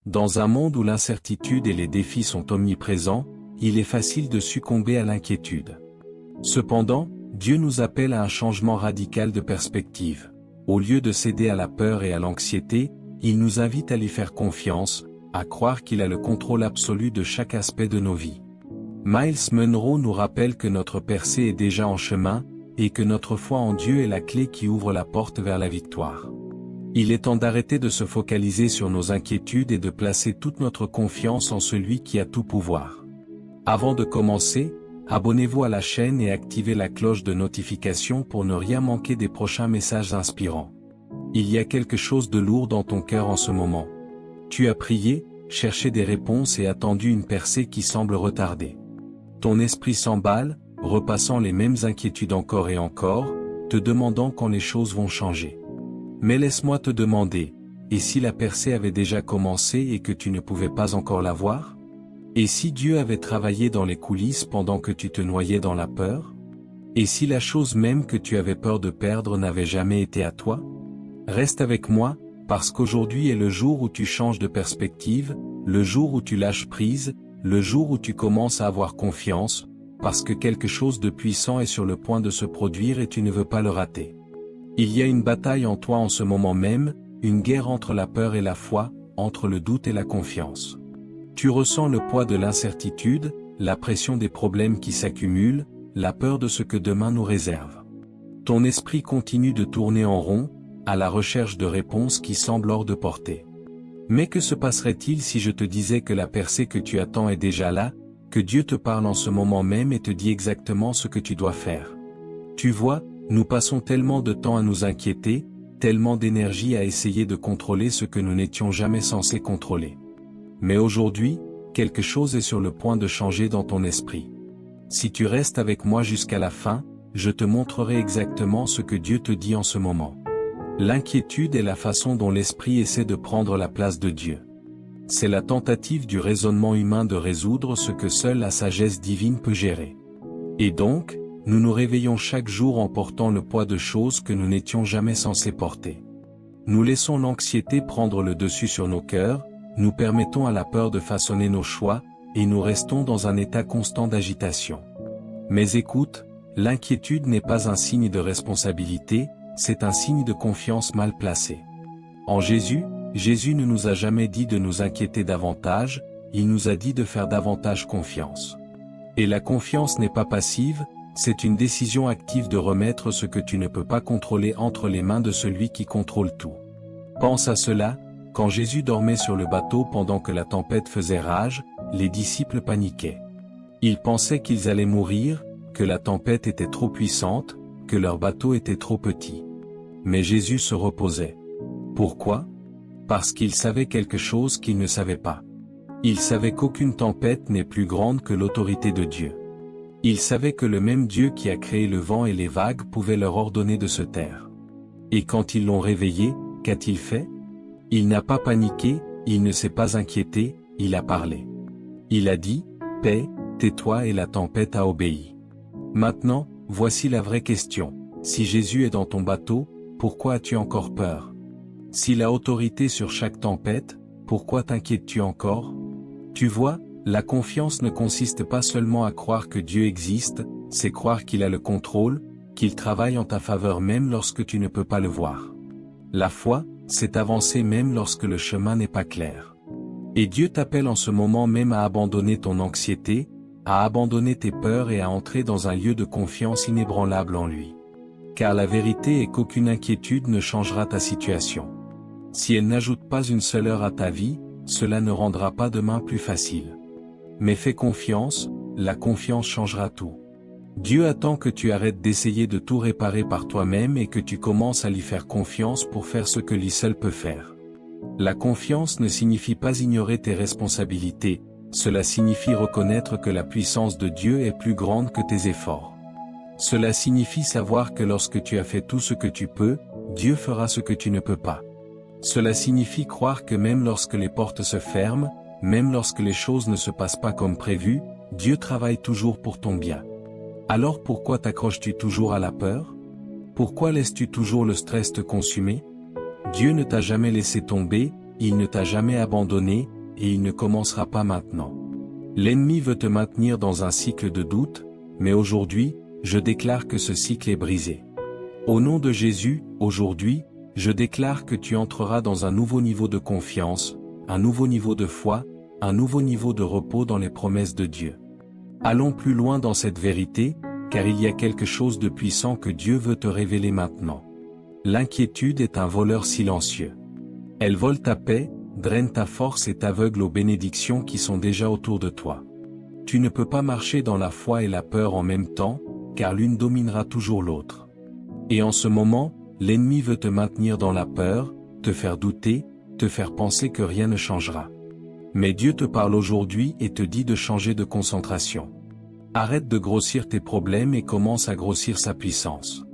Dans un monde où l'incertitude et les défis sont omniprésents, il est facile de succomber à l'inquiétude. Cependant, Dieu nous appelle à un changement radical de perspective. Au lieu de céder à la peur et à l'anxiété, il nous invite à lui faire confiance, à croire qu'il a le contrôle absolu de chaque aspect de nos vies. Myles Munroe nous rappelle que notre percée est déjà en chemin, et que notre foi en Dieu est la clé qui ouvre la porte vers la victoire. Il est temps d'arrêter de se focaliser sur nos inquiétudes et de placer toute notre confiance en celui qui a tout pouvoir. Avant de commencer, abonnez-vous à la chaîne et activez la cloche de notification pour ne rien manquer des prochains messages inspirants. Il y a quelque chose de lourd dans ton cœur en ce moment. Tu as prié, cherché des réponses et attendu une percée qui semble retardée. Ton esprit s'emballe, repassant les mêmes inquiétudes encore et encore, te demandant quand les choses vont changer. Mais laisse-moi te demander, et si la percée avait déjà commencé et que tu ne pouvais pas encore la voir? Et si Dieu avait travaillé dans les coulisses pendant que tu te noyais dans la peur? Et si la chose même que tu avais peur de perdre n'avait jamais été à toi? Reste avec moi, parce qu'aujourd'hui est le jour où tu changes de perspective, le jour où tu lâches prise, le jour où tu commences à avoir confiance, parce que quelque chose de puissant est sur le point de se produire et tu ne veux pas le rater. Il y a une bataille en toi en ce moment même, une guerre entre la peur et la foi, entre le doute et la confiance. Tu ressens le poids de l'incertitude, la pression des problèmes qui s'accumulent, la peur de ce que demain nous réserve. Ton esprit continue de tourner en rond, à la recherche de réponses qui semblent hors de portée. Mais que se passerait-il si je te disais que la percée que tu attends est déjà là, que Dieu te parle en ce moment même et te dit exactement ce que tu dois faire? Tu vois, nous passons tellement de temps à nous inquiéter, tellement d'énergie à essayer de contrôler ce que nous n'étions jamais censés contrôler. Mais aujourd'hui, quelque chose est sur le point de changer dans ton esprit. Si tu restes avec moi jusqu'à la fin, je te montrerai exactement ce que Dieu te dit en ce moment. L'inquiétude est la façon dont l'esprit essaie de prendre la place de Dieu. C'est la tentative du raisonnement humain de résoudre ce que seule la sagesse divine peut gérer. Et donc, nous nous réveillons chaque jour en portant le poids de choses que nous n'étions jamais censés porter. Nous laissons l'anxiété prendre le dessus sur nos cœurs, nous permettons à la peur de façonner nos choix, et nous restons dans un état constant d'agitation. Mais écoute, l'inquiétude n'est pas un signe de responsabilité, c'est un signe de confiance mal placée. En Jésus, Jésus ne nous a jamais dit de nous inquiéter davantage, il nous a dit de faire davantage confiance. Et la confiance n'est pas passive, c'est une décision active de remettre ce que tu ne peux pas contrôler entre les mains de celui qui contrôle tout. Pense à cela, quand Jésus dormait sur le bateau pendant que la tempête faisait rage, les disciples paniquaient. Ils pensaient qu'ils allaient mourir, que la tempête était trop puissante, que leur bateau était trop petit. Mais Jésus se reposait. Pourquoi? Parce qu'il savait quelque chose qu'ils ne savaient pas. Il savait qu'aucune tempête n'est plus grande que l'autorité de Dieu. Il savait que le même Dieu qui a créé le vent et les vagues pouvait leur ordonner de se taire. Et quand ils l'ont réveillé, qu'a-t-il fait? Il n'a pas paniqué, il ne s'est pas inquiété, il a parlé. Il a dit, « Paix, tais-toi » et la tempête a obéi. Maintenant, voici la vraie question. Si Jésus est dans ton bateau, pourquoi as-tu encore peur? S'il a autorité sur chaque tempête, pourquoi t'inquiètes-tu encore? Tu vois, la confiance ne consiste pas seulement à croire que Dieu existe, c'est croire qu'il a le contrôle, qu'il travaille en ta faveur même lorsque tu ne peux pas le voir. La foi, c'est avancer même lorsque le chemin n'est pas clair. Et Dieu t'appelle en ce moment même à abandonner ton anxiété, à abandonner tes peurs et à entrer dans un lieu de confiance inébranlable en lui. Car la vérité est qu'aucune inquiétude ne changera ta situation. Si elle n'ajoute pas une seule heure à ta vie, cela ne rendra pas demain plus facile. Mais fais confiance, la confiance changera tout. Dieu attend que tu arrêtes d'essayer de tout réparer par toi-même et que tu commences à lui faire confiance pour faire ce que lui seul peut faire. La confiance ne signifie pas ignorer tes responsabilités, cela signifie reconnaître que la puissance de Dieu est plus grande que tes efforts. Cela signifie savoir que lorsque tu as fait tout ce que tu peux, Dieu fera ce que tu ne peux pas. Cela signifie croire que même lorsque les portes se ferment, même lorsque les choses ne se passent pas comme prévu, Dieu travaille toujours pour ton bien. Alors pourquoi t'accroches-tu toujours à la peur? Pourquoi laisses-tu toujours le stress te consumer? Dieu ne t'a jamais laissé tomber, il ne t'a jamais abandonné, et il ne commencera pas maintenant. L'ennemi veut te maintenir dans un cycle de doute, mais aujourd'hui, je déclare que ce cycle est brisé. Au nom de Jésus, aujourd'hui, je déclare que tu entreras dans un nouveau niveau de confiance, un nouveau niveau de foi, un nouveau niveau de repos dans les promesses de Dieu. Allons plus loin dans cette vérité, car il y a quelque chose de puissant que Dieu veut te révéler maintenant. L'inquiétude est un voleur silencieux. Elle vole ta paix, draine ta force et t'aveugle aux bénédictions qui sont déjà autour de toi. Tu ne peux pas marcher dans la foi et la peur en même temps, car l'une dominera toujours l'autre. Et en ce moment, l'ennemi veut te maintenir dans la peur, te faire douter, te faire penser que rien ne changera. Mais Dieu te parle aujourd'hui et te dit de changer de concentration. Arrête de grossir tes problèmes et commence à grossir sa puissance.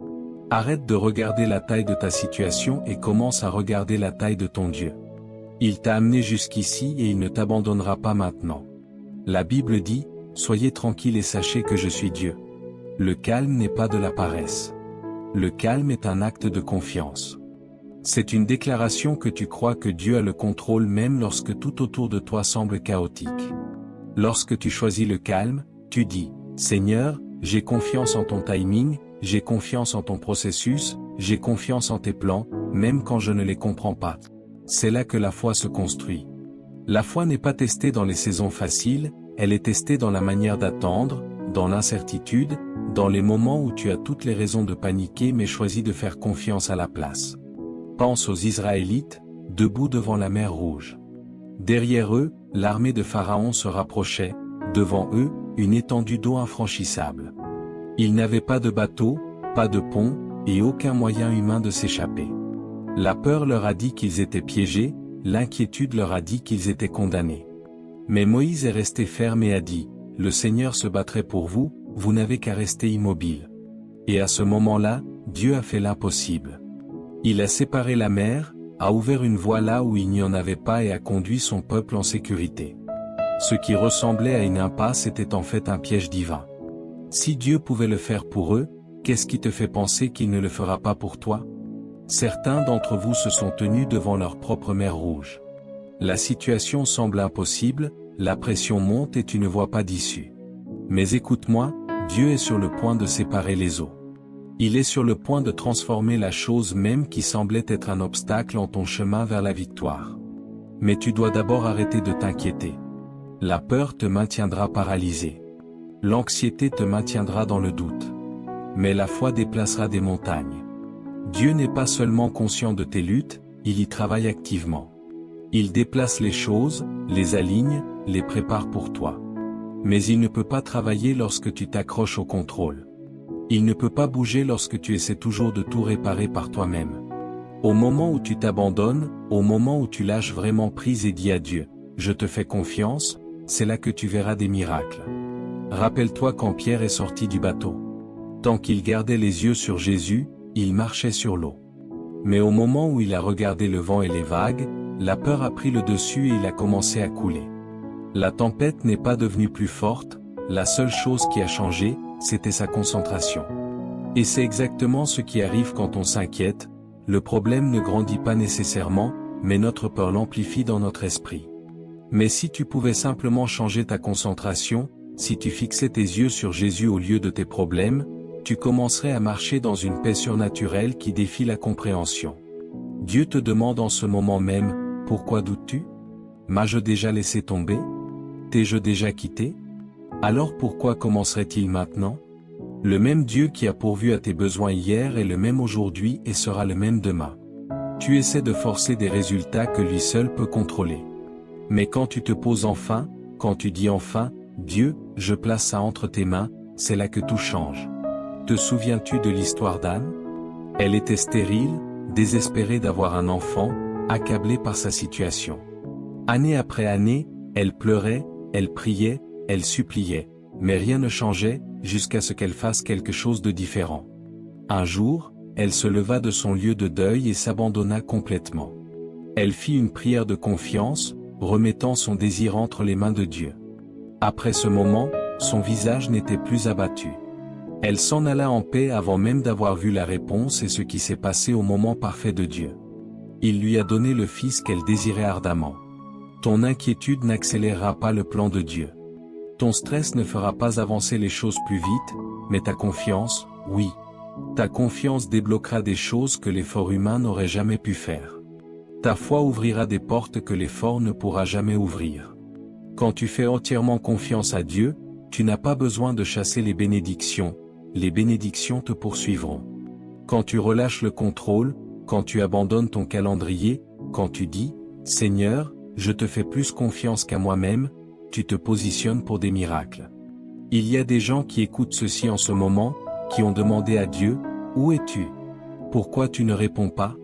Arrête de regarder la taille de ta situation et commence à regarder la taille de ton Dieu. Il t'a amené jusqu'ici et il ne t'abandonnera pas maintenant. La Bible dit, « Soyez tranquilles et sachez que je suis Dieu ». Le calme n'est pas de la paresse. Le calme est un acte de confiance. C'est une déclaration que tu crois que Dieu a le contrôle même lorsque tout autour de toi semble chaotique. Lorsque tu choisis le calme, tu dis, « Seigneur, j'ai confiance en ton timing, j'ai confiance en ton processus, j'ai confiance en tes plans, même quand je ne les comprends pas. » C'est là que la foi se construit. La foi n'est pas testée dans les saisons faciles, elle est testée dans la manière d'attendre, dans l'incertitude, dans les moments où tu as toutes les raisons de paniquer mais choisis de faire confiance à la place. Pense aux Israélites, debout devant la mer Rouge. Derrière eux, l'armée de Pharaon se rapprochait, devant eux, une étendue d'eau infranchissable. Ils n'avaient pas de bateau, pas de pont, et aucun moyen humain de s'échapper. La peur leur a dit qu'ils étaient piégés, l'inquiétude leur a dit qu'ils étaient condamnés. Mais Moïse est resté ferme et a dit, « Le Seigneur se battrait pour vous, vous n'avez qu'à rester immobile. » Et à ce moment-là, Dieu a fait l'impossible. Il a séparé la mer, a ouvert une voie là où il n'y en avait pas et a conduit son peuple en sécurité. Ce qui ressemblait à une impasse était en fait un piège divin. Si Dieu pouvait le faire pour eux, qu'est-ce qui te fait penser qu'il ne le fera pas pour toi? Certains d'entre vous se sont tenus devant leur propre mer Rouge. La situation semble impossible, la pression monte et tu ne vois pas d'issue. Mais écoute-moi, Dieu est sur le point de séparer les eaux. Il est sur le point de transformer la chose même qui semblait être un obstacle en ton chemin vers la victoire. Mais tu dois d'abord arrêter de t'inquiéter. La peur te maintiendra paralysé. L'anxiété te maintiendra dans le doute. Mais la foi déplacera des montagnes. Dieu n'est pas seulement conscient de tes luttes, il y travaille activement. Il déplace les choses, les aligne, les prépare pour toi. Mais il ne peut pas travailler lorsque tu t'accroches au contrôle. Il ne peut pas bouger lorsque tu essaies toujours de tout réparer par toi-même. Au moment où tu t'abandonnes, au moment où tu lâches vraiment prise et dis à Dieu, « Je te fais confiance », c'est là que tu verras des miracles. Rappelle-toi quand Pierre est sorti du bateau. Tant qu'il gardait les yeux sur Jésus, il marchait sur l'eau. Mais au moment où il a regardé le vent et les vagues, la peur a pris le dessus et il a commencé à couler. La tempête n'est pas devenue plus forte, la seule chose qui a changé, c'était sa concentration. Et c'est exactement ce qui arrive quand on s'inquiète, le problème ne grandit pas nécessairement, mais notre peur l'amplifie dans notre esprit. Mais si tu pouvais simplement changer ta concentration, si tu fixais tes yeux sur Jésus au lieu de tes problèmes, tu commencerais à marcher dans une paix surnaturelle qui défie la compréhension. Dieu te demande en ce moment même, « Pourquoi doutes-tu? M'as-je déjà laissé tomber? T'ai-je déjà quitté? Alors pourquoi commencerait-il maintenant? » Le même Dieu qui a pourvu à tes besoins hier est le même aujourd'hui et sera le même demain. Tu essaies de forcer des résultats que lui seul peut contrôler. Mais quand tu te poses enfin, quand tu dis enfin, « Dieu, je place ça entre tes mains », c'est là que tout change. Te souviens-tu de l'histoire d'Anne? Elle était stérile, désespérée d'avoir un enfant, accablée par sa situation. Année après année, elle pleurait, elle priait, elle suppliait, mais rien ne changeait, jusqu'à ce qu'elle fasse quelque chose de différent. Un jour, elle se leva de son lieu de deuil et s'abandonna complètement. Elle fit une prière de confiance, remettant son désir entre les mains de Dieu. Après ce moment, son visage n'était plus abattu. Elle s'en alla en paix avant même d'avoir vu la réponse et ce qui s'est passé au moment parfait de Dieu. Il lui a donné le fils qu'elle désirait ardemment. Ton inquiétude n'accélérera pas le plan de Dieu. Ton stress ne fera pas avancer les choses plus vite, mais ta confiance, oui. Ta confiance débloquera des choses que l'effort humain n'aurait jamais pu faire. Ta foi ouvrira des portes que l'effort ne pourra jamais ouvrir. Quand tu fais entièrement confiance à Dieu, tu n'as pas besoin de chasser les bénédictions te poursuivront. Quand tu relâches le contrôle, quand tu abandonnes ton calendrier, quand tu dis « Seigneur, je te fais plus confiance qu'à moi-même », tu te positionnes pour des miracles. Il y a des gens qui écoutent ceci en ce moment, qui ont demandé à Dieu « Où es-tu? Pourquoi tu ne réponds pas ?»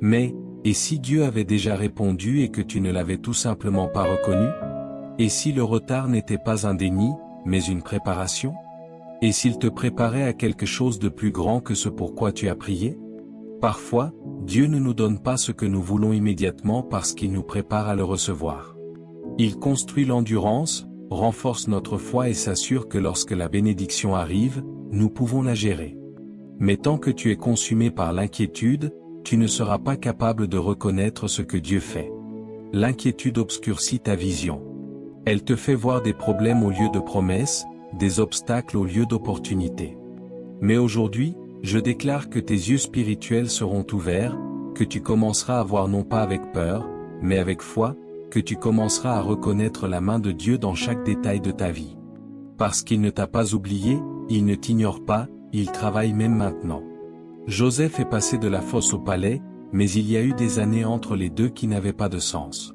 Mais, et si Dieu avait déjà répondu et que tu ne l'avais tout simplement pas reconnu? Et si le retard n'était pas un déni, mais une préparation? Et s'il te préparait à quelque chose de plus grand que ce pourquoi tu as prié? Parfois, Dieu ne nous donne pas ce que nous voulons immédiatement parce qu'il nous prépare à le recevoir. Il construit l'endurance, renforce notre foi et s'assure que lorsque la bénédiction arrive, nous pouvons la gérer. Mais tant que tu es consumé par l'inquiétude, tu ne seras pas capable de reconnaître ce que Dieu fait. L'inquiétude obscurcit ta vision. Elle te fait voir des problèmes au lieu de promesses, des obstacles au lieu d'opportunités. Mais aujourd'hui, je déclare que tes yeux spirituels seront ouverts, que tu commenceras à voir non pas avec peur, mais avec foi, que tu commenceras à reconnaître la main de Dieu dans chaque détail de ta vie. Parce qu'il ne t'a pas oublié, il ne t'ignore pas, il travaille même maintenant. Joseph est passé de la fosse au palais, mais il y a eu des années entre les deux qui n'avaient pas de sens.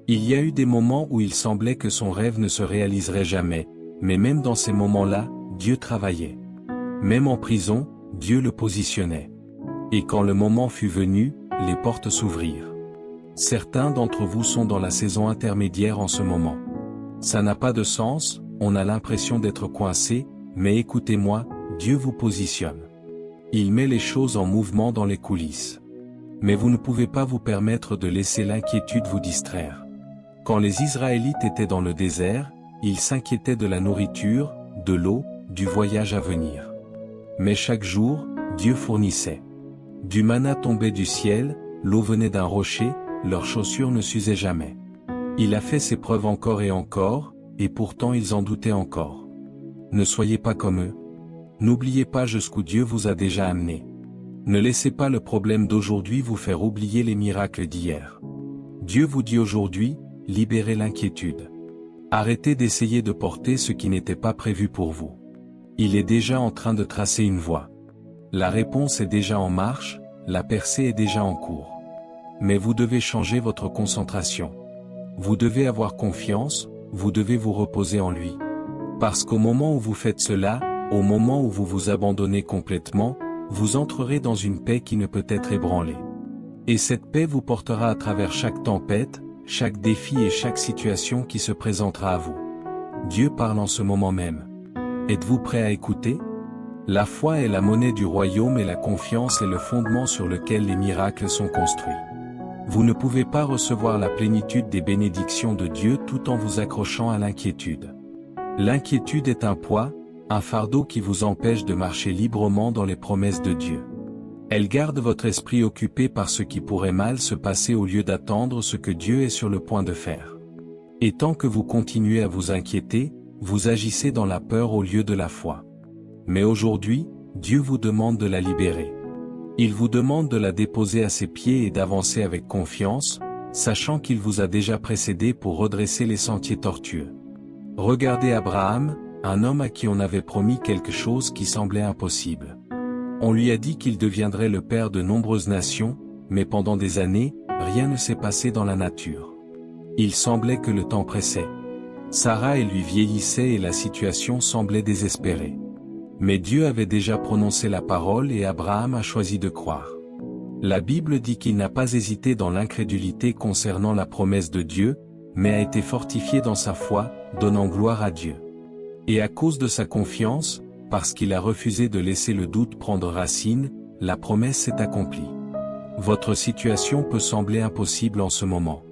Il y a eu des moments où il semblait que son rêve ne se réaliserait jamais, mais même dans ces moments-là, Dieu travaillait. Même en prison, Dieu le positionnait. Et quand le moment fut venu, les portes s'ouvrirent. Certains d'entre vous sont dans la saison intermédiaire en ce moment. Ça n'a pas de sens, on a l'impression d'être coincé, mais écoutez-moi, Dieu vous positionne. Il met les choses en mouvement dans les coulisses. Mais vous ne pouvez pas vous permettre de laisser l'inquiétude vous distraire. Quand les Israélites étaient dans le désert, ils s'inquiétaient de la nourriture, de l'eau, du voyage à venir. Mais chaque jour, Dieu fournissait. Du manna tombait du ciel, l'eau venait d'un rocher, leurs chaussures ne s'usaient jamais. Il a fait ses preuves encore, et pourtant ils en doutaient encore. Ne soyez pas comme eux. N'oubliez pas jusqu'où Dieu vous a déjà amené. Ne laissez pas le problème d'aujourd'hui vous faire oublier les miracles d'hier. Dieu vous dit aujourd'hui, libérez l'inquiétude. Arrêtez d'essayer de porter ce qui n'était pas prévu pour vous. Il est déjà en train de tracer une voie. La réponse est déjà en marche, la percée est déjà en cours. Mais vous devez changer votre concentration. Vous devez avoir confiance, vous devez vous reposer en lui. Parce qu'au moment où vous faites cela, au moment où vous vous abandonnez complètement, vous entrerez dans une paix qui ne peut être ébranlée. Et cette paix vous portera à travers chaque tempête, chaque défi et chaque situation qui se présentera à vous. Dieu parle en ce moment même. Êtes-vous prêt à écouter? La foi est la monnaie du royaume et la confiance est le fondement sur lequel les miracles sont construits. Vous ne pouvez pas recevoir la plénitude des bénédictions de Dieu tout en vous accrochant à l'inquiétude. L'inquiétude est un poids, un fardeau qui vous empêche de marcher librement dans les promesses de Dieu. Elle garde votre esprit occupé par ce qui pourrait mal se passer au lieu d'attendre ce que Dieu est sur le point de faire. Et tant que vous continuez à vous inquiéter, vous agissez dans la peur au lieu de la foi. Mais aujourd'hui, Dieu vous demande de la libérer. Il vous demande de la déposer à ses pieds et d'avancer avec confiance, sachant qu'il vous a déjà précédé pour redresser les sentiers tortueux. Regardez Abraham, un homme à qui on avait promis quelque chose qui semblait impossible. On lui a dit qu'il deviendrait le père de nombreuses nations, mais pendant des années, rien ne s'est passé dans la nature. Il semblait que le temps pressait. Sarah et lui vieillissait et la situation semblait désespérée. Mais Dieu avait déjà prononcé la parole et Abraham a choisi de croire. La Bible dit qu'il n'a pas hésité dans l'incrédulité concernant la promesse de Dieu, mais a été fortifié dans sa foi, donnant gloire à Dieu. Et à cause de sa confiance, parce qu'il a refusé de laisser le doute prendre racine, la promesse s'est accomplie. Votre situation peut sembler impossible en ce moment.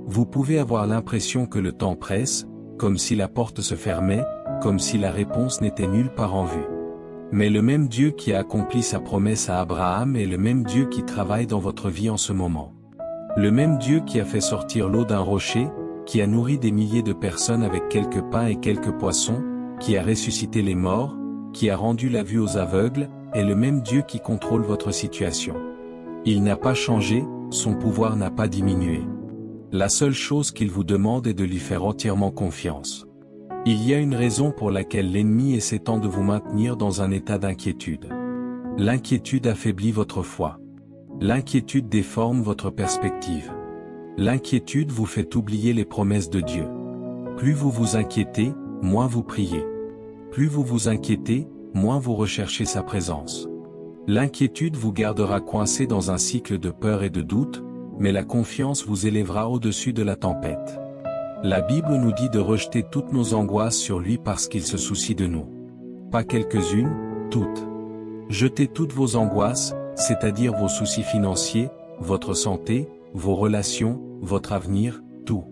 Vous pouvez avoir l'impression que le temps presse, comme si la porte se fermait, comme si la réponse n'était nulle part en vue. Mais le même Dieu qui a accompli sa promesse à Abraham est le même Dieu qui travaille dans votre vie en ce moment. Le même Dieu qui a fait sortir l'eau d'un rocher, qui a nourri des milliers de personnes avec quelques pains et quelques poissons, qui a ressuscité les morts, qui a rendu la vue aux aveugles, est le même Dieu qui contrôle votre situation. Il n'a pas changé, son pouvoir n'a pas diminué. La seule chose qu'il vous demande est de lui faire entièrement confiance. Il y a une raison pour laquelle l'ennemi essaie tant de vous maintenir dans un état d'inquiétude. L'inquiétude affaiblit votre foi. L'inquiétude déforme votre perspective. L'inquiétude vous fait oublier les promesses de Dieu. Plus vous vous inquiétez, moins vous priez. Plus vous vous inquiétez, moins vous recherchez sa présence. L'inquiétude vous gardera coincé dans un cycle de peur et de doute, mais la confiance vous élèvera au-dessus de la tempête. La Bible nous dit de rejeter toutes nos angoisses sur lui parce qu'il se soucie de nous. Pas quelques-unes, toutes. Jetez toutes vos angoisses, c'est-à-dire vos soucis financiers, votre santé, vos relations, votre avenir, tout.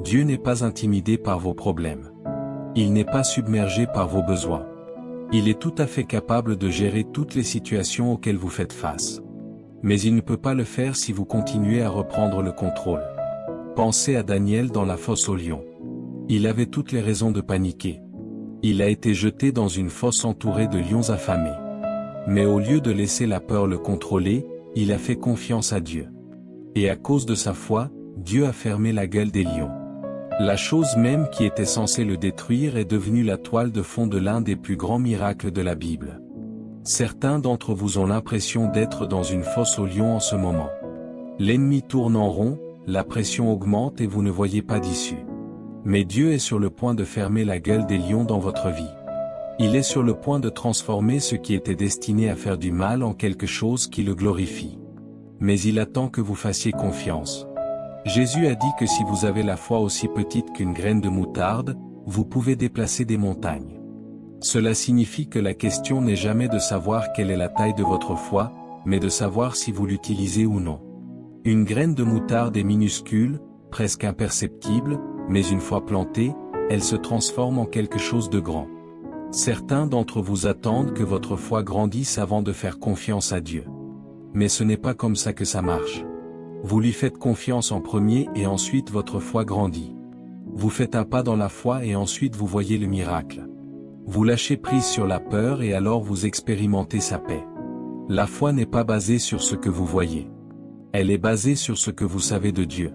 Dieu n'est pas intimidé par vos problèmes. Il n'est pas submergé par vos besoins. Il est tout à fait capable de gérer toutes les situations auxquelles vous faites face. Mais il ne peut pas le faire si vous continuez à reprendre le contrôle. Pensez à Daniel dans la fosse aux lions. Il avait toutes les raisons de paniquer. Il a été jeté dans une fosse entourée de lions affamés. Mais au lieu de laisser la peur le contrôler, il a fait confiance à Dieu. Et à cause de sa foi, Dieu a fermé la gueule des lions. La chose même qui était censée le détruire est devenue la toile de fond de l'un des plus grands miracles de la Bible. Certains d'entre vous ont l'impression d'être dans une fosse aux lions en ce moment. L'ennemi tourne en rond, la pression augmente et vous ne voyez pas d'issue. Mais Dieu est sur le point de fermer la gueule des lions dans votre vie. Il est sur le point de transformer ce qui était destiné à faire du mal en quelque chose qui le glorifie. Mais il attend que vous fassiez confiance. Jésus a dit que si vous avez la foi aussi petite qu'une graine de moutarde, vous pouvez déplacer des montagnes. Cela signifie que la question n'est jamais de savoir quelle est la taille de votre foi, mais de savoir si vous l'utilisez ou non. Une graine de moutarde est minuscule, presque imperceptible, mais une fois plantée, elle se transforme en quelque chose de grand. Certains d'entre vous attendent que votre foi grandisse avant de faire confiance à Dieu. Mais ce n'est pas comme ça que ça marche. Vous lui faites confiance en premier et ensuite votre foi grandit. Vous faites un pas dans la foi et ensuite vous voyez le miracle. Vous lâchez prise sur la peur et alors vous expérimentez sa paix. La foi n'est pas basée sur ce que vous voyez. Elle est basée sur ce que vous savez de Dieu.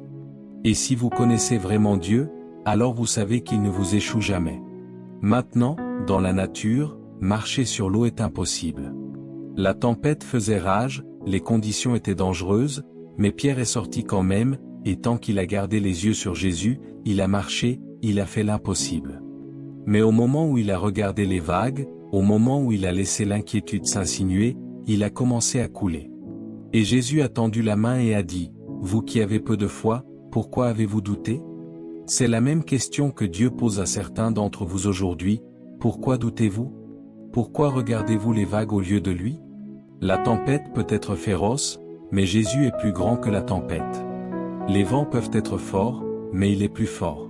Et si vous connaissez vraiment Dieu, alors vous savez qu'il ne vous échoue jamais. Maintenant, dans la nature, marcher sur l'eau est impossible. La tempête faisait rage, les conditions étaient dangereuses, mais Pierre est sorti quand même, et tant qu'il a gardé les yeux sur Jésus, il a marché, il a fait l'impossible. Mais au moment où il a regardé les vagues, au moment où il a laissé l'inquiétude s'insinuer, il a commencé à couler. Et Jésus a tendu la main et a dit, « Vous qui avez peu de foi, pourquoi avez-vous douté ?» C'est la même question que Dieu pose à certains d'entre vous aujourd'hui, « Pourquoi doutez-vous ? Pourquoi regardez-vous les vagues au lieu de lui ? » La tempête peut être féroce, mais Jésus est plus grand que la tempête. Les vents peuvent être forts, mais il est plus fort.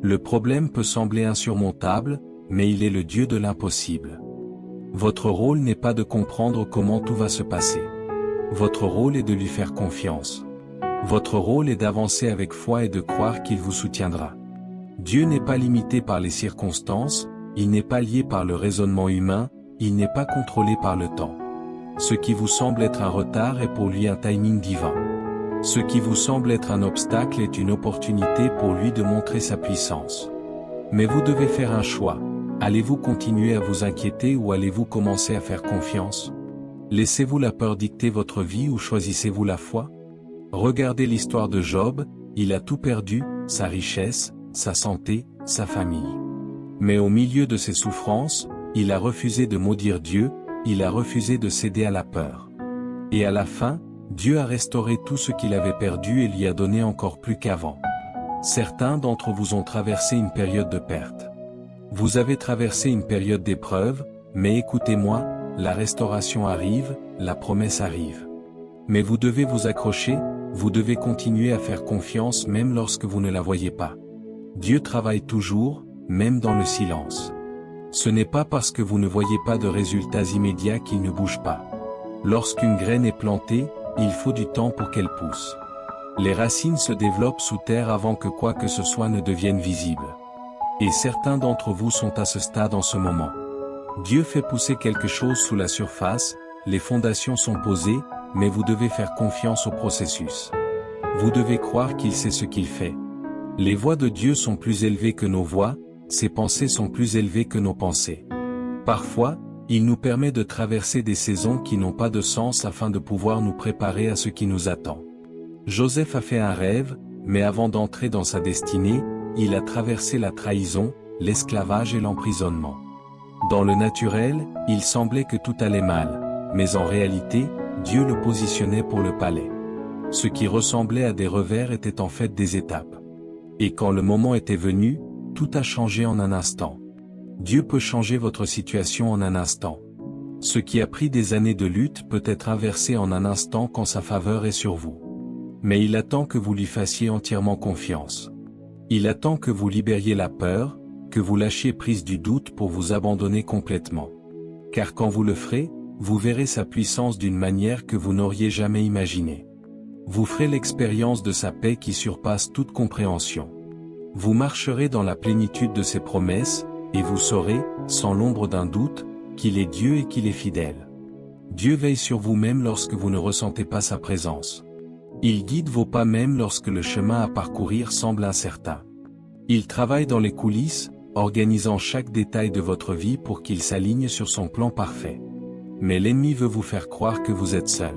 Le problème peut sembler insurmontable, mais il est le Dieu de l'impossible. Votre rôle n'est pas de comprendre comment tout va se passer. Votre rôle est de lui faire confiance. Votre rôle est d'avancer avec foi et de croire qu'il vous soutiendra. Dieu n'est pas limité par les circonstances, il n'est pas lié par le raisonnement humain, il n'est pas contrôlé par le temps. Ce qui vous semble être un retard est pour lui un timing divin. Ce qui vous semble être un obstacle est une opportunité pour lui de montrer sa puissance. Mais vous devez faire un choix. Allez-vous continuer à vous inquiéter ou allez-vous commencer à faire confiance ? Laissez-vous la peur dicter votre vie ou choisissez-vous la foi ? Regardez l'histoire de Job, il a tout perdu, sa richesse, sa santé, sa famille. Mais au milieu de ses souffrances, il a refusé de maudire Dieu, il a refusé de céder à la peur. Et à la fin, Dieu a restauré tout ce qu'il avait perdu et lui a donné encore plus qu'avant. Certains d'entre vous ont traversé une période de perte. Vous avez traversé une période d'épreuve, mais écoutez-moi, la restauration arrive, la promesse arrive. Mais vous devez vous accrocher, vous devez continuer à faire confiance même lorsque vous ne la voyez pas. Dieu travaille toujours, même dans le silence. Ce n'est pas parce que vous ne voyez pas de résultats immédiats qu'il ne bouge pas. Lorsqu'une graine est plantée, il faut du temps pour qu'elle pousse. Les racines se développent sous terre avant que quoi que ce soit ne devienne visible. Et certains d'entre vous sont à ce stade en ce moment. Dieu fait pousser quelque chose sous la surface, les fondations sont posées, mais vous devez faire confiance au processus. Vous devez croire qu'il sait ce qu'il fait. Les voies de Dieu sont plus élevées que nos voies, ses pensées sont plus élevées que nos pensées. Parfois, il nous permet de traverser des saisons qui n'ont pas de sens afin de pouvoir nous préparer à ce qui nous attend. Joseph a fait un rêve, mais avant d'entrer dans sa destinée, il a traversé la trahison, l'esclavage et l'emprisonnement. Dans le naturel, il semblait que tout allait mal, mais en réalité, Dieu le positionnait pour le palais. Ce qui ressemblait à des revers était en fait des étapes. Et quand le moment était venu, tout a changé en un instant. Dieu peut changer votre situation en un instant. Ce qui a pris des années de lutte peut être inversé en un instant quand sa faveur est sur vous. Mais il attend que vous lui fassiez entièrement confiance. Il attend que vous libériez la peur, que vous lâchiez prise du doute pour vous abandonner complètement. Car quand vous le ferez, vous verrez sa puissance d'une manière que vous n'auriez jamais imaginée. Vous ferez l'expérience de sa paix qui surpasse toute compréhension. Vous marcherez dans la plénitude de ses promesses, et vous saurez, sans l'ombre d'un doute, qu'il est Dieu et qu'il est fidèle. Dieu veille sur vous même lorsque vous ne ressentez pas sa présence. Il guide vos pas même lorsque le chemin à parcourir semble incertain. Il travaille dans les coulisses, organisant chaque détail de votre vie pour qu'il s'aligne sur son plan parfait. Mais l'ennemi veut vous faire croire que vous êtes seul.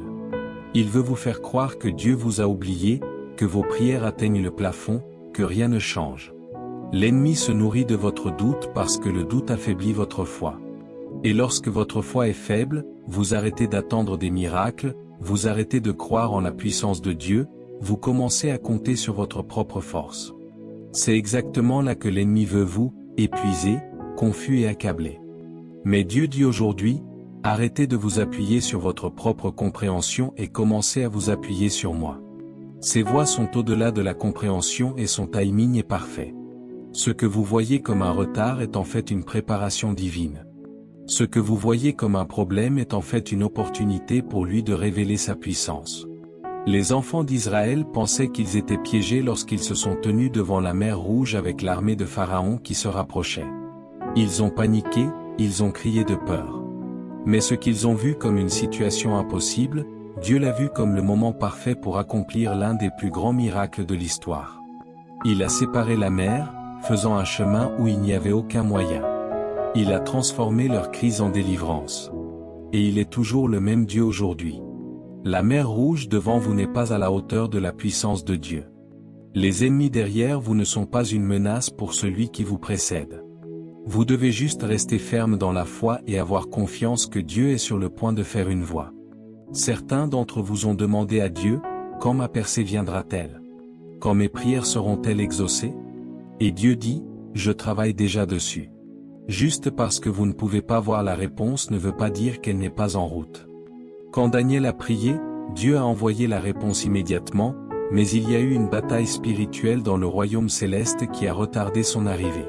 Il veut vous faire croire que Dieu vous a oublié, que vos prières atteignent le plafond, que rien ne change. L'ennemi se nourrit de votre doute parce que le doute affaiblit votre foi. Et lorsque votre foi est faible, vous arrêtez d'attendre des miracles, vous arrêtez de croire en la puissance de Dieu, vous commencez à compter sur votre propre force. C'est exactement là que l'ennemi veut vous épuiser, confus et accablé. Mais Dieu dit aujourd'hui, arrêtez de vous appuyer sur votre propre compréhension et commencez à vous appuyer sur moi. Ses voies sont au-delà de la compréhension et son timing est parfait. Ce que vous voyez comme un retard est en fait une préparation divine. Ce que vous voyez comme un problème est en fait une opportunité pour lui de révéler sa puissance. Les enfants d'Israël pensaient qu'ils étaient piégés lorsqu'ils se sont tenus devant la mer Rouge avec l'armée de Pharaon qui se rapprochait. Ils ont paniqué, ils ont crié de peur. Mais ce qu'ils ont vu comme une situation impossible, Dieu l'a vu comme le moment parfait pour accomplir l'un des plus grands miracles de l'histoire. Il a séparé la mer, faisant un chemin où il n'y avait aucun moyen. Il a transformé leur crise en délivrance. Et il est toujours le même Dieu aujourd'hui. La mer Rouge devant vous n'est pas à la hauteur de la puissance de Dieu. Les ennemis derrière vous ne sont pas une menace pour celui qui vous précède. Vous devez juste rester ferme dans la foi et avoir confiance que Dieu est sur le point de faire une voie. Certains d'entre vous ont demandé à Dieu, quand ma percée viendra-t-elle? Quand mes prières seront-elles exaucées? Et Dieu dit, je travaille déjà dessus. Juste parce que vous ne pouvez pas voir la réponse ne veut pas dire qu'elle n'est pas en route. Quand Daniel a prié, Dieu a envoyé la réponse immédiatement, mais il y a eu une bataille spirituelle dans le royaume céleste qui a retardé son arrivée.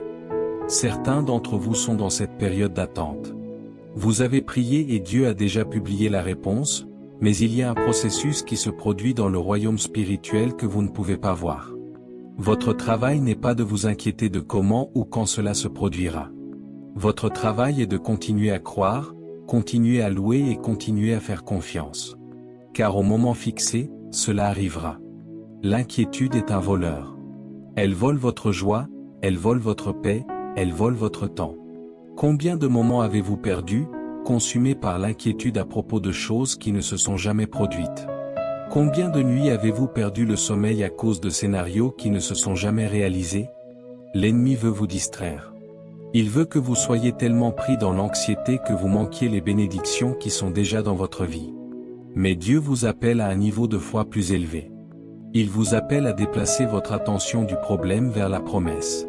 Certains d'entre vous sont dans cette période d'attente. Vous avez prié et Dieu a déjà publié la réponse, mais il y a un processus qui se produit dans le royaume spirituel que vous ne pouvez pas voir. Votre travail n'est pas de vous inquiéter de comment ou quand cela se produira. Votre travail est de continuer à croire, continuer à louer et continuer à faire confiance. Car au moment fixé, cela arrivera. L'inquiétude est un voleur. Elle vole votre joie, elle vole votre paix, elle vole votre temps. Combien de moments avez-vous perdus, consumés par l'inquiétude à propos de choses qui ne se sont jamais produites? Combien de nuits avez-vous perdu le sommeil à cause de scénarios qui ne se sont jamais réalisés? L'ennemi veut vous distraire. Il veut que vous soyez tellement pris dans l'anxiété que vous manquiez les bénédictions qui sont déjà dans votre vie. Mais Dieu vous appelle à un niveau de foi plus élevé. Il vous appelle à déplacer votre attention du problème vers la promesse.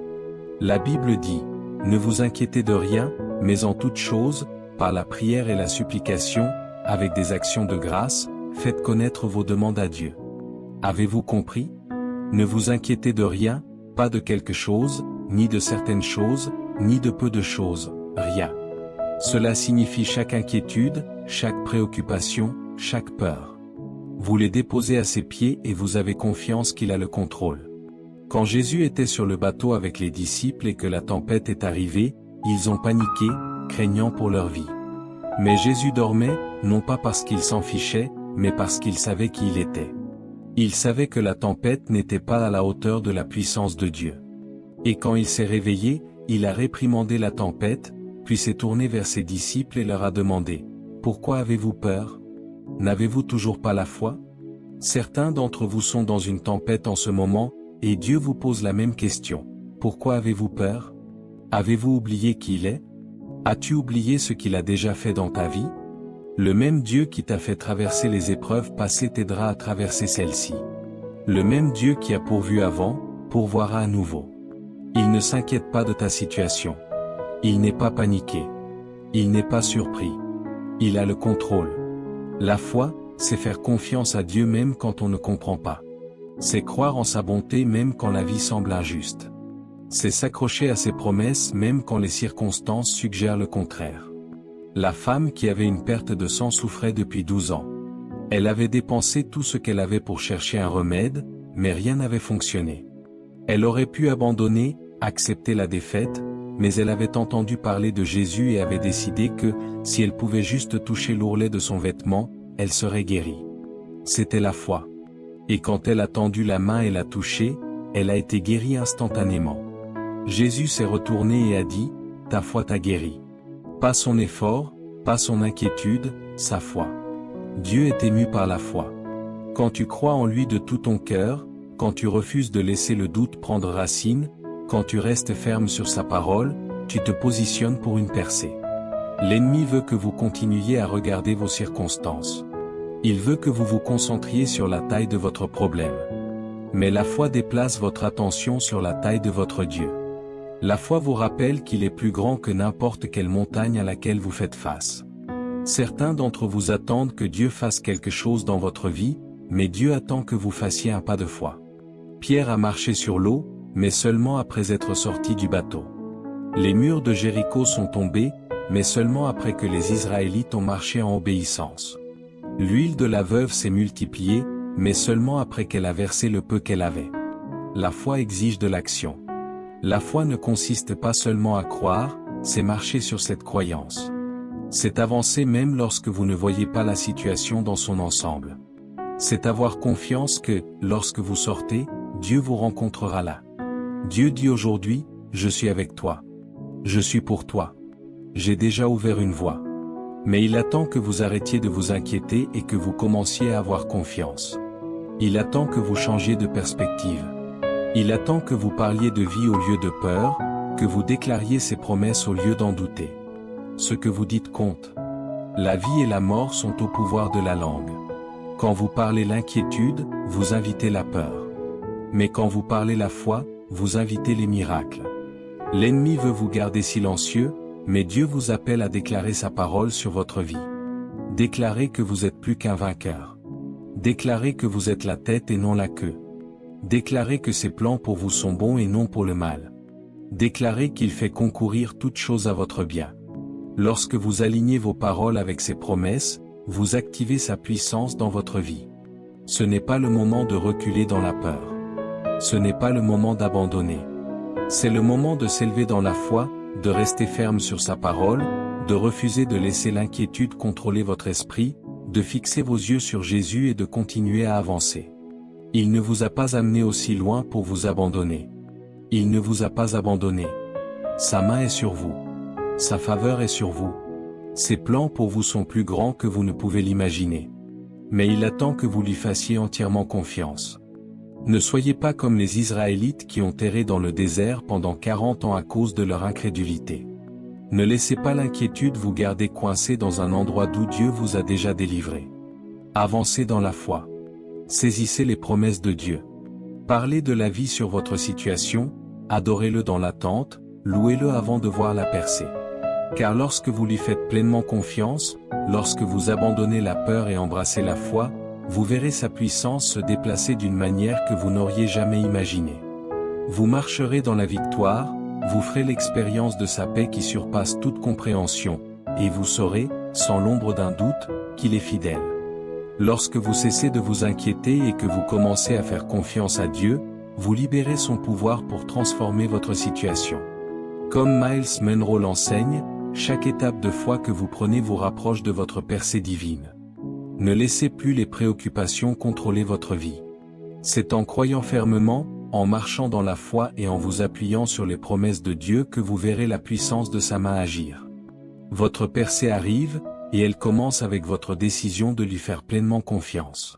La Bible dit, ne vous inquiétez de rien, mais en toute chose, par la prière et la supplication, avec des actions de grâce, faites connaître vos demandes à Dieu. Avez-vous compris? Ne vous inquiétez de rien, pas de quelque chose, ni de certaines choses, ni de peu de choses, rien. Cela signifie chaque inquiétude, chaque préoccupation, chaque peur. Vous les déposez à ses pieds et vous avez confiance qu'il a le contrôle. Quand Jésus était sur le bateau avec les disciples et que la tempête est arrivée, ils ont paniqué, craignant pour leur vie. Mais Jésus dormait, non pas parce qu'il s'en fichait, mais parce qu'il savait qui il était. Il savait que la tempête n'était pas à la hauteur de la puissance de Dieu. Et quand il s'est réveillé, il a réprimandé la tempête, puis s'est tourné vers ses disciples et leur a demandé « Pourquoi avez-vous peur? N'avez-vous toujours pas la foi ?» Certains d'entre vous sont dans une tempête en ce moment, et Dieu vous pose la même question. Pourquoi avez-vous peur? Avez-vous oublié qui il est? As-tu oublié ce qu'il a déjà fait dans ta vie? Le même Dieu qui t'a fait traverser les épreuves passées t'aidera à traverser celles-ci. Le même Dieu qui a pourvu avant, pourvoira à nouveau. Il ne s'inquiète pas de ta situation. Il n'est pas paniqué. Il n'est pas surpris. Il a le contrôle. La foi, c'est faire confiance à Dieu même quand on ne comprend pas. C'est croire en sa bonté même quand la vie semble injuste. C'est s'accrocher à ses promesses même quand les circonstances suggèrent le contraire. La femme qui avait une perte de sang souffrait depuis 12 ans. Elle avait dépensé tout ce qu'elle avait pour chercher un remède, mais rien n'avait fonctionné. Elle aurait pu abandonner, accepter la défaite, mais elle avait entendu parler de Jésus et avait décidé que, si elle pouvait juste toucher l'ourlet de son vêtement, elle serait guérie. C'était la foi. Et quand elle a tendu la main et l'a touchée, elle a été guérie instantanément. Jésus s'est retourné et a dit, « Ta foi t'a guérie. » Pas son effort, pas son inquiétude, sa foi. Dieu est ému par la foi. Quand tu crois en lui de tout ton cœur, quand tu refuses de laisser le doute prendre racine, quand tu restes ferme sur sa parole, tu te positionnes pour une percée. L'ennemi veut que vous continuiez à regarder vos circonstances. Il veut que vous vous concentriez sur la taille de votre problème. Mais la foi déplace votre attention sur la taille de votre Dieu. La foi vous rappelle qu'il est plus grand que n'importe quelle montagne à laquelle vous faites face. Certains d'entre vous attendent que Dieu fasse quelque chose dans votre vie, mais Dieu attend que vous fassiez un pas de foi. Pierre a marché sur l'eau, mais seulement après être sorti du bateau. Les murs de Jéricho sont tombés, mais seulement après que les Israélites ont marché en obéissance. L'huile de la veuve s'est multipliée, mais seulement après qu'elle a versé le peu qu'elle avait. La foi exige de l'action. La foi ne consiste pas seulement à croire, c'est marcher sur cette croyance. C'est avancer même lorsque vous ne voyez pas la situation dans son ensemble. C'est avoir confiance que, lorsque vous sortez, Dieu vous rencontrera là. Dieu dit aujourd'hui, je suis avec toi. Je suis pour toi. J'ai déjà ouvert une voie. Mais il attend que vous arrêtiez de vous inquiéter et que vous commenciez à avoir confiance. Il attend que vous changiez de perspective. Il attend que vous parliez de vie au lieu de peur, que vous déclariez ses promesses au lieu d'en douter. Ce que vous dites compte. La vie et la mort sont au pouvoir de la langue. Quand vous parlez l'inquiétude, vous invitez la peur. Mais quand vous parlez la foi, vous invitez les miracles. L'ennemi veut vous garder silencieux, mais Dieu vous appelle à déclarer sa parole sur votre vie. Déclarez que vous êtes plus qu'un vainqueur. Déclarez que vous êtes la tête et non la queue. Déclarez que ses plans pour vous sont bons et non pour le mal. Déclarez qu'il fait concourir toutes choses à votre bien. Lorsque vous alignez vos paroles avec ses promesses, vous activez sa puissance dans votre vie. Ce n'est pas le moment de reculer dans la peur. Ce n'est pas le moment d'abandonner. C'est le moment de s'élever dans la foi, de rester ferme sur sa parole, de refuser de laisser l'inquiétude contrôler votre esprit, de fixer vos yeux sur Jésus et de continuer à avancer. Il ne vous a pas amené aussi loin pour vous abandonner. Il ne vous a pas abandonné. Sa main est sur vous. Sa faveur est sur vous. Ses plans pour vous sont plus grands que vous ne pouvez l'imaginer. Mais il attend que vous lui fassiez entièrement confiance. Ne soyez pas comme les Israélites qui ont erré dans le désert pendant 40 ans à cause de leur incrédulité. Ne laissez pas l'inquiétude vous garder coincé dans un endroit d'où Dieu vous a déjà délivré. Avancez dans la foi. Saisissez les promesses de Dieu. Parlez de la vie sur votre situation, adorez-le dans l'attente, louez-le avant de voir la percée. Car lorsque vous lui faites pleinement confiance, lorsque vous abandonnez la peur et embrassez la foi, vous verrez sa puissance se déplacer d'une manière que vous n'auriez jamais imaginée. Vous marcherez dans la victoire, vous ferez l'expérience de sa paix qui surpasse toute compréhension, et vous saurez, sans l'ombre d'un doute, qu'il est fidèle. Lorsque vous cessez de vous inquiéter et que vous commencez à faire confiance à Dieu, vous libérez son pouvoir pour transformer votre situation. Comme Miles Monroe l'enseigne, chaque étape de foi que vous prenez vous rapproche de votre percée divine. Ne laissez plus les préoccupations contrôler votre vie. C'est en croyant fermement, en marchant dans la foi et en vous appuyant sur les promesses de Dieu que vous verrez la puissance de sa main agir. Votre percée arrive, et elle commence avec votre décision de lui faire pleinement confiance.